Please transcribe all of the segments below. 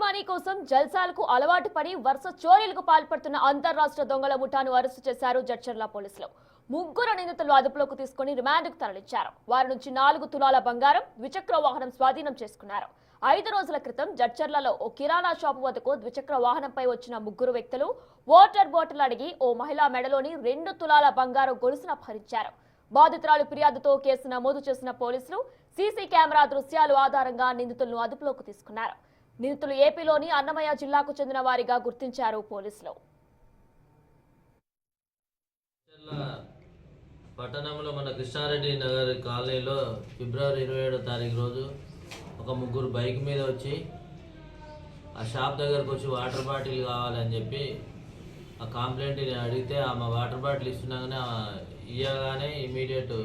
Money కోసం జల్సాలకు అలవాటు పడి వరుస చోరీలకు పాల్పడుతున్న అంతర్రాష్ట్ర దొంగల ముఠాను అరెస్టు చేశారు జడ్చర్ల పోలీసులు. ముగ్గురు నిందితులు అదుపులోకి తీసుకుని రిమాండ్కు తరలించారు. వారి నుంచి 4 తులాల బంగారం, ద్విచక్ర వాహనం స్వాధీనం చేసుకున్నారు. 5 రోజుల క్రితం జడ్చర్లలో ఓ కిరాణా షాపు వద్దకు ద్విచక్ర వాహనంపై వచ్చిన ముగ్గురు వ్యక్తులు వాటర్ బాటిల్ అడిగి ఓ మహిళా మెడలోని 2 తులాల బంగారం గొలుసును అపహరించారు. బాధితురాలు ఫిర్యాదుతో కేసు నమోదు చేసిన పోలీసులు సీసీ కెమెరా దృశ్యాలు ఆధారంగా నిందితులను అదుపులోకి తీసుకున్నారు. నిందితులు ఏపీలోని అన్నమయ్య జిల్లాకు చెందిన వారిగా గుర్తించారు పోలీసులు. పట్టణంలో మన కృష్ణారెడ్డి నగర్ కాలనీలో ఫిబ్రవరి 27వ తారీఖు రోజు ఒక ముగ్గురు బైక్ మీద వచ్చి ఆ షాప్ దగ్గరకు వచ్చి వాటర్ బాటిల్ కావాలని చెప్పి ఆ కంప్లైంట్ని అడిగితే ఆమె వాటర్ బాటిల్ ఇస్తున్నాగానే ఇవ్వగానే ఇమీడియట్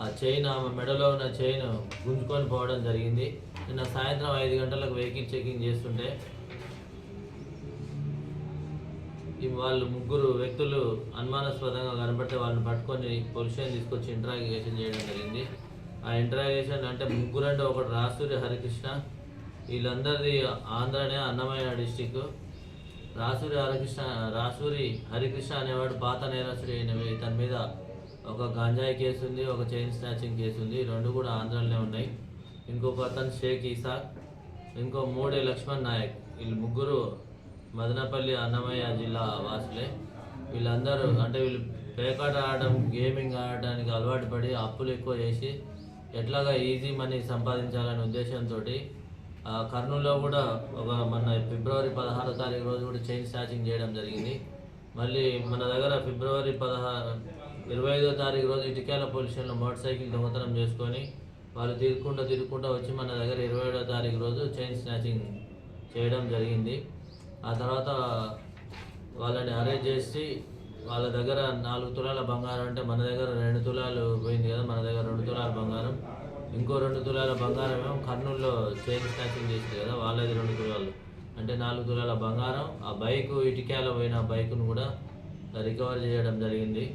ఆ చైన్ ఆమె మెడలో ఉన్న చైన్ గుంజుకొని పోవడం జరిగింది. నిన్న సాయంత్రం 5 గంటలకు వెహికల్ చెకింగ్ చేస్తుంటే వాళ్ళు ముగ్గురు వ్యక్తులు అనుమానాస్పదంగా కనబడితే వాళ్ళని పట్టుకొని పోలీస్ స్టేషన్ తీసుకొచ్చి ఇంట్రాగేషన్ చేయడం జరిగింది. ఆ ఇంట్రాగేషన్ అంటే ముగ్గురు అంటే ఒకటి రాసూరి హరికృష్ణ, వీళ్ళందరిది ఆంధ్రనే అన్నమయ్య డిస్టిక్. రాసూరి హరికృష్ణ అనేవాడు పాత నేరస్తుడు అయినవి. ఇతని మీద ఒక గంజాయి కేసు ఉంది, ఒక చైన్ స్నాచింగ్ కేసు ఉంది. 2 కూడా ఆంధ్రలోనే ఉన్నాయి. ఇంకొక అతను షేక్ ఇసాక్, ఇంకో మూడే లక్ష్మణ్ నాయక్. వీళ్ళు ముగ్గురు మదనపల్లి అన్నమయ్య జిల్లా వాసులే. వీళ్ళందరూ అంటే వీళ్ళు పేకాట ఆడడం, గేమింగ్ ఆడడానికి అలవాటు పడి అప్పులు ఎక్కువ చేసి ఎట్లాగా ఈజీ మనీ సంపాదించాలనే ఉద్దేశంతో కర్నూలులో కూడా మన ఫిబ్రవరి 16వ తారీఖు రోజు కూడా చైన్ స్నాచింగ్ చేయడం జరిగింది. మళ్ళీ మన దగ్గర ఫిబ్రవరి 25వ తారీఖు రోజు ఇటికేల పోలీస్ స్టేషన్లో మోటార్ సైకిల్ దొంగతనం చేసుకొని వాళ్ళు తిరుగుకుంటూ వచ్చి మన దగ్గర 27వ తారీఖు రోజు చైన్ స్నాచింగ్ చేయడం జరిగింది. ఆ తర్వాత వాళ్ళని అరెస్ట్ చేసి వాళ్ళ దగ్గర 4 తులాల బంగారం అంటే మన దగ్గర 2 తులాలు పోయింది కదా, మన దగ్గర 2 తులాల బంగారం, ఇంకో 2 తులాల బంగారం ఏమో కర్నూలులో చైన్ స్నాచింగ్ చేసింది కదా, వాళ్ళది 2 తులాలు అంటే 4 తులాల బంగారం. ఆ బైకు ఇటికేల పోయిన బైకును కూడా రికవర్ చేయడం జరిగింది.